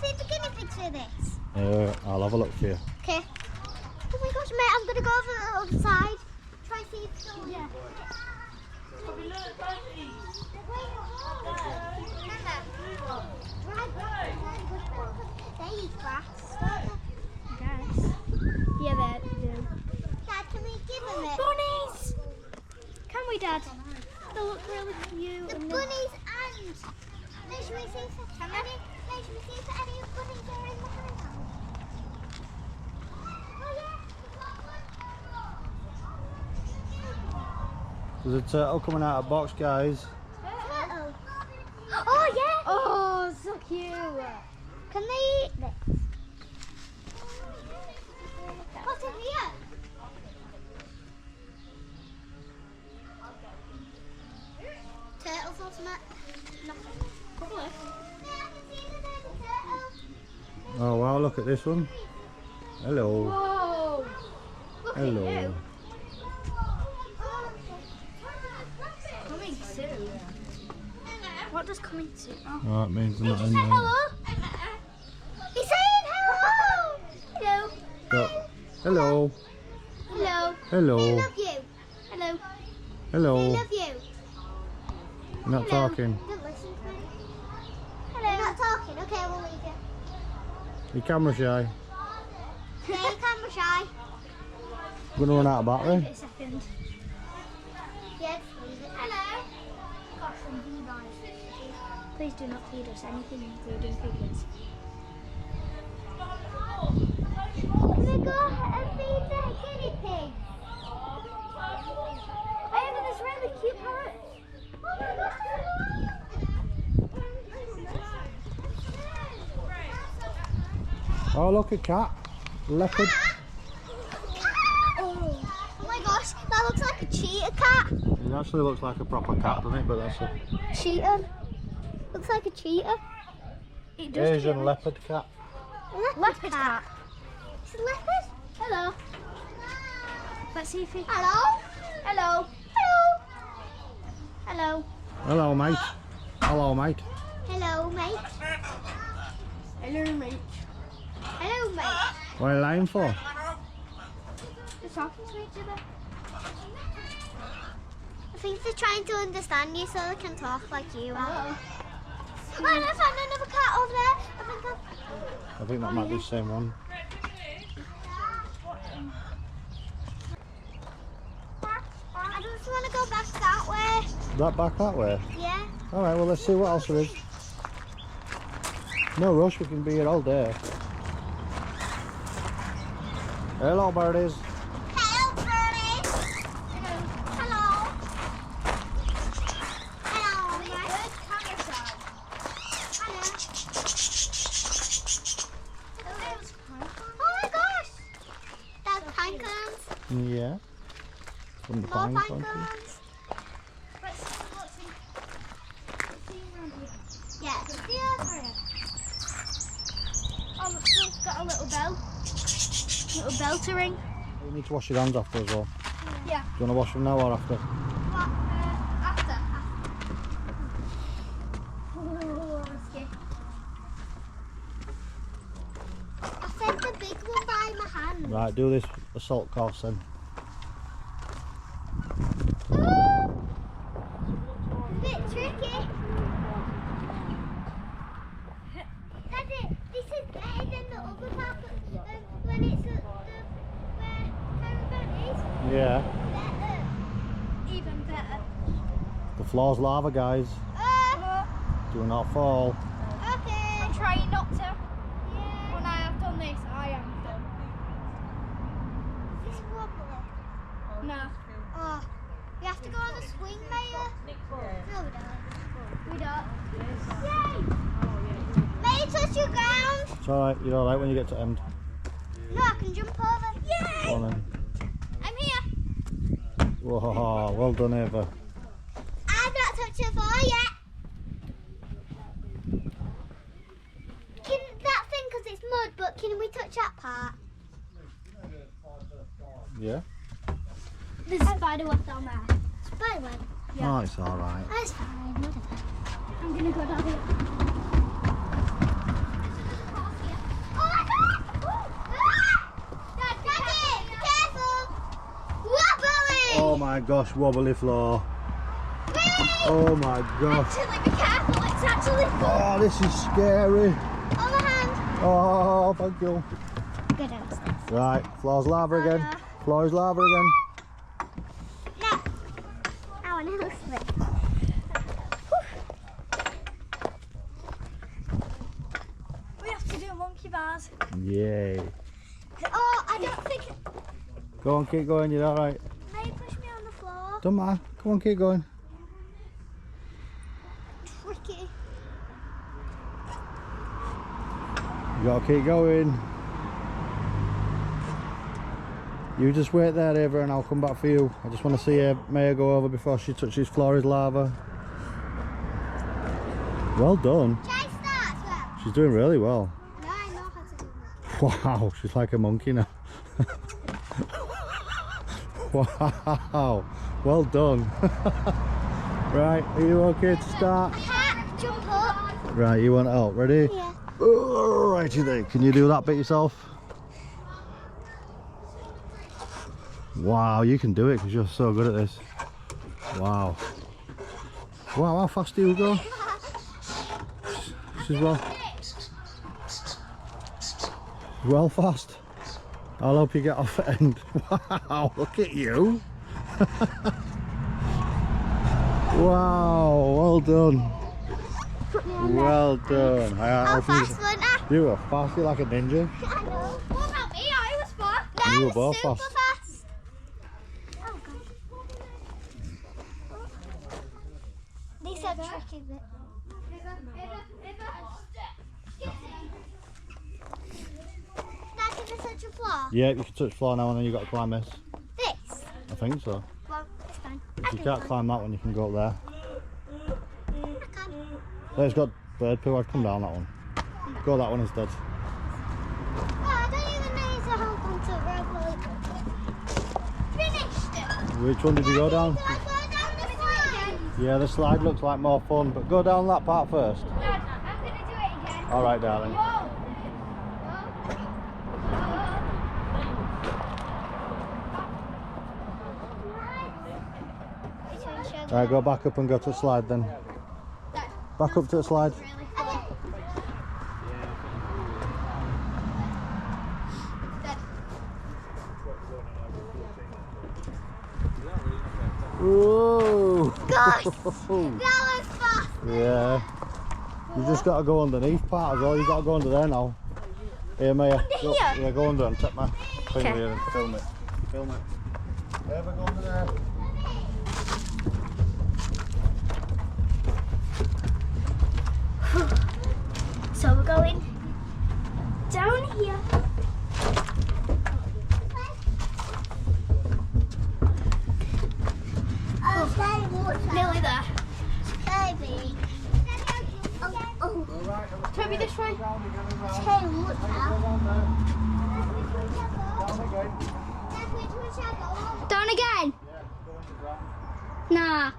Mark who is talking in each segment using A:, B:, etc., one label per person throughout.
A: see the guinea pigs for this?
B: I'll have a look for you.
A: Okay. Oh my gosh, mate, I'm going to go over the other side. Try and see if it's still here. They eat grass, don't they?
C: I guess. Yeah, they do.
A: Dad, can we give them it?
C: Bunnies! Can we, Dad? They look really cute.
A: The
C: and
A: bunnies and... Mate, should we see if any of the bunnies are in the house? Oh yeah!
B: There's a turtle coming out of the box, guys.
A: Turtle? Oh yeah!
C: Oh, so cute.
A: Can they eat this? What's in here? Turtles or something? Nothing.
C: Probably.
B: Oh wow, look at this one. Hello.
C: Whoa! Look
B: Hello.
C: at you. Coming soon. What does coming soon? Oh.
B: Oh, it means they're not in
A: Say
B: there.
A: hello. He's saying hello. Hello.
B: Oh, hello.
A: Hello.
B: Hello.
A: They love you. Hello. They
B: Hello.
A: love you.
B: You're not
A: Hello.
B: talking.
A: Don't listen to me. Hello. You're not talking. Okay, we'll leave you.
B: You're camera shy.
A: Yeah, you're camera shy.
B: I'm gonna run out of battery.
C: Wait a second.
A: Yeah, just leave it. Hello. Got some bees.
C: Please do not feed us anything, including figures.
A: Can we go and feed the guinea pig?
C: Hey, look at this really cute parrot.
A: Oh my gosh,
B: Oh, look, a cat. Leopard.
A: oh my gosh, that looks like a cheetah cat.
B: It actually looks like a proper cat, doesn't it? But that's a
A: Cheetah. Looks like a cheetah.
C: It does
B: Asian leopard cat.
A: Leopard cat. It's a leopard. Hello.
C: Let's see if he...
A: Hello.
C: Hello.
A: Hello. Hello.
B: Hello, mate. Hello, mate.
A: Hello, mate.
C: Hello, mate.
A: Hello, mate.
B: What are you lying for?
C: They're talking to each other.
A: I think they're trying to understand you so they can talk like you are.
C: Uh-oh.
A: Oh, and I found another cat over there.
B: I think that might be the same one.
A: I just want to go back that way.
B: That back that way?
A: Yeah.
B: Alright, well, let's see what else there is. No rush, we can be here all day. Hello, birdies.
A: Hello, birdies. Hello. Hello. Hello. Oh my gosh. That's pine cones.
B: Yeah. From the
A: More
B: pine
A: pine
B: country.
A: cones.
C: Let's see around here.
A: Yeah.
C: Oh, look, it's got a little bell. Little bell to ring.
B: You need to wash your hands after as well.
C: Yeah.
B: Do you want to wash them now or after?
C: After. Oh, risky.
A: I sent the big one by my hand.
B: Right, do this assault course then.
A: Bit tricky. Daddy, this is better than the other park when it's the where caravan is.
B: Yeah.
A: Better.
C: Even better.
B: The floor's lava, guys. Do not fall.
A: Okay.
C: I'm trying not to.
A: Yeah.
C: When I have done this, I am done.
A: Is this wobbly?
C: No.
A: Oh, we have to go on the swing, Maya. No, we don't.
C: We don't.
A: Yay! Maya, touch your ground.
B: It's alright, you're alright when you get to end.
A: No, I can jump over. Yay!
B: Go on then.
A: I'm here.
B: Whoa, well done, Ava.
A: I've not touched the floor yet. Can that thing, because it's mud, but can we touch that part?
B: Yeah?
C: There's a spider web down there.
A: Spider web.
C: Yeah.
B: Oh, it's alright.
A: That's fine, whatever.
C: I'm gonna go down here.
B: my gosh, wobbly floor. Oh my gosh.
C: Actually, be careful, it's actually full.
B: Oh, this is scary.
A: Overhand.
B: Oh, thank you.
A: Go downstairs.
B: Right, floor's lava again. Floor is lava again.
A: No. I want to slip.
C: We have to do monkey bars.
B: Yay.
A: Oh, I don't think.
B: Go on, keep going, you're alright.
A: May you push me on the floor?
B: Don't matter. Come on, keep going.
A: Tricky.
B: You gotta keep going. You just wait there, Ava, and I'll come back for you. I just want to see Maya go over before she touches floor is lava. Well done.
A: Try start well.
B: She's doing really well.
A: No, I know how to do that.
B: Wow, she's like a monkey now. Wow, well done. Right, are you okay to start?
A: I can't jump up.
B: Right, you want help? Ready?
A: Yeah.
B: Righty then. Can you do that bit yourself? Wow, you can do it because you're so good at this. Wow. Wow, how fast do you go? She's well fast. I'll help you get off the end. Wow, look at you. Wow, well done. Well done.
A: How fast went I?
B: You were fast, you're like a ninja.
A: I know. What about me? I was fast.
B: You
A: I
B: were
A: was
B: both
A: super
B: fast.
A: fast. Oh god. These are tricky bit. Now can I touch the floor?
B: Yeah, you can touch floor now and then you've got to climb this.
A: This?
B: I think so.
A: Well, it's fine.
B: If you can't climb that one, you can go up there.
A: I can.
B: There's got bird poo, I'd come down that one. Go that one instead.
A: Oh, I don't even need to hold on to it really. Finished.
B: Which one did you go down?
A: Do I go down the slide?
B: Yeah, the slide looks like more fun, but go down that part first.
A: Dad, I'm going to do it again.
B: Alright, darling. Alright, go back up and go to the slide then. Back up to the slide. Whoa!
A: Gosh, that was fast.
B: Yeah. You just got to go underneath part as well. You got to go under there now. Here, Maya. Go,
C: here?
B: yeah, go under and take my thing
C: Okay.
B: here and film it. Film it. Ever go under there?
C: So we're going down here. Nearly there.
A: Baby. Oh,
C: Try me this way. Down again. Nah.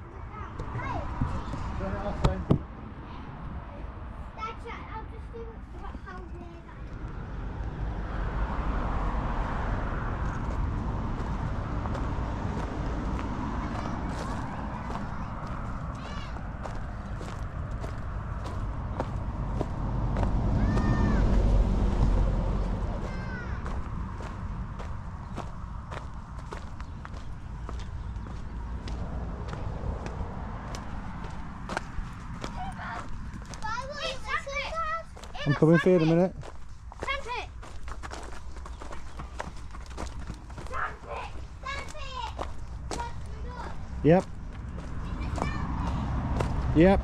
B: I'm coming for you in a minute. Yep. Yep.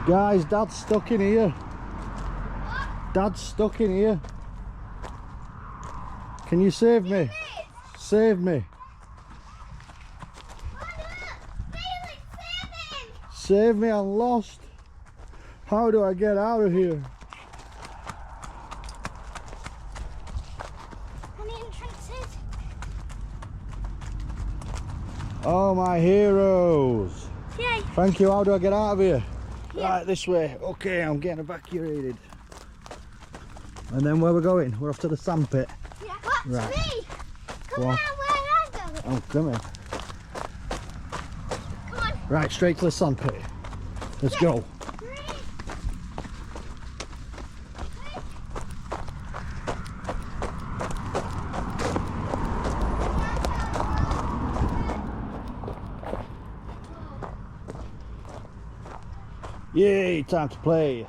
B: Guys, Dad's stuck in here. Dad's stuck in here. Can you save me? Save me. Save me, I'm lost. How do I get out of here?
A: Any entrances?
B: Oh, my heroes.
C: Yay.
B: Thank you, how do I get out of here? Right, this way. Okay, I'm getting evacuated. And then where we're going? We're off to the sandpit.
A: Yeah. Watch
B: Right.
A: me. Come
B: Go on.
A: down where
B: Oh, come here.
A: Come on.
B: Right, straight to the sandpit. Let's go. Yay, time to play.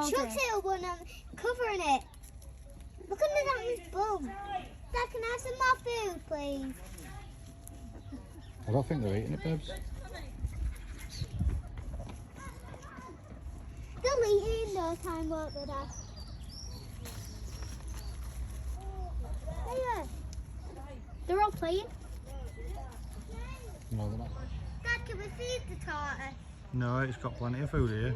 A: Chuck's it when I'm covering it. Look under that bum. Dad, can I have some more food, please?
B: I don't think they're eating it, babes.
A: They'll eat it in no time, won't they, Dad? There.
C: They're all playing.
B: No, they're not.
A: Dad, can we feed the tortoise?
B: No, it's got plenty of food here.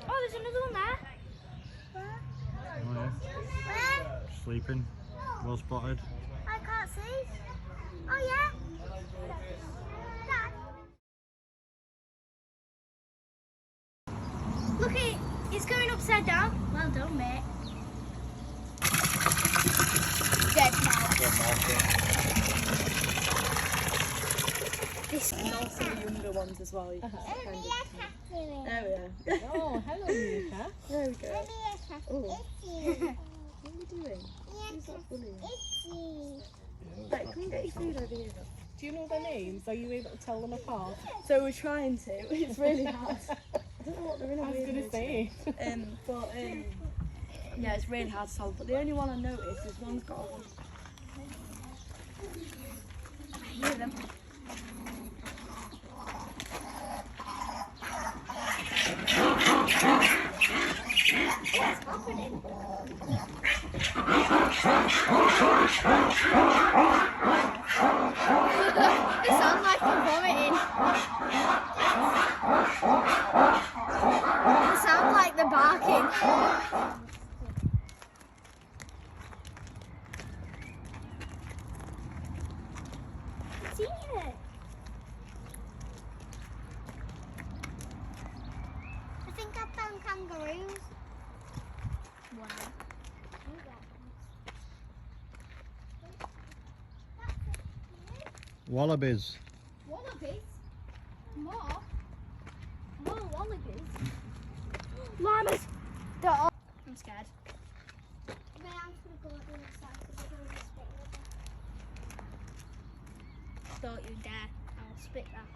C: Oh, there's another one there.
B: Oh, yeah.
A: Where?
B: Sleeping. Well spotted.
A: I can't see. Oh, yeah? Dad.
C: Look it, it's going upside down. Well done, mate. Dead mouse. This
D: And also the younger ones as well. You can see kind of... There we are. Oh, hello, Mika. There we go. Oh. What are you doing? Who's that bullying? Right, come and get your food over here. Do you know their names? Are you able to tell them apart? So we're trying to. It's really hard. I don't know what they're in. I was going to say. Yeah, it's really hard to tell. But the only one I noticed is one's got a one. Hear them.
C: It sounds like I'm vomiting. It sounds like they're barking.
A: It's eating it. I think I found kangaroos.
C: Wow.
B: Wallabies.
C: Wallabies? More? More wallabies? Llamas! They're all... I'm scared.
A: Wait, I'm just going to go up the other side because I don't want to spit in
C: Don't you dare. I'll spit that.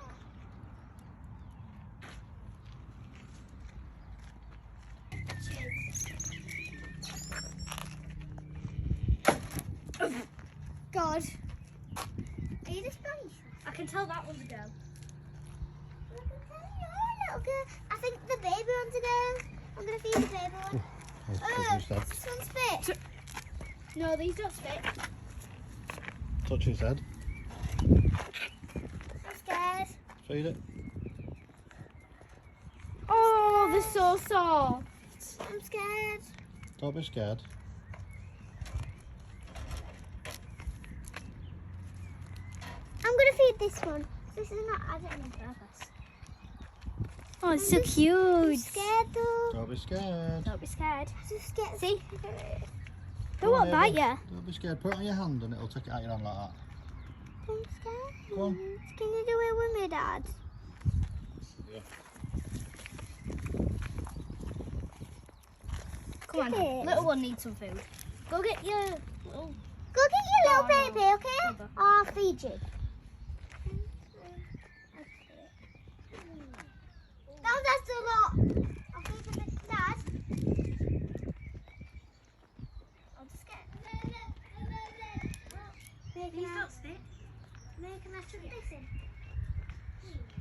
A: God. Are you the Spanish?
C: I can tell that one's a girl.
A: Little girl. I think the baby one's a girl. I'm going to feed the baby one.
B: That's
A: Oh,
B: touch his head.
A: this one's spit.
C: No, these don't spit.
B: Touch his head.
A: I'm scared.
B: Feed it.
C: Oh, they're so soft.
A: I'm scared.
B: Don't be scared.
A: I'm going to feed this one. This is not, I don't on purpose.
C: Oh, it's so
A: I'm
C: cute.
A: scared though.
B: Don't be scared.
C: Don't be scared.
A: I'm so scared.
C: See?
B: Go
C: They
B: on,
C: won't bite
B: Ava.
C: you.
B: Don't be scared. Put it on your hand and it'll take it out your hand like that.
A: I'm scared.
B: Go on.
A: Can you do it with me, Dad?
B: Yeah.
C: Come on,
A: Okay.
C: little one needs some food. Go get your little...
A: Go get your little
C: Oh, no.
A: baby, okay?
C: Mother.
A: I'll feed you. That's a lot. I'll feed the bit, Dad. I'm scared.
C: These don't spit.
A: Can I shove this in?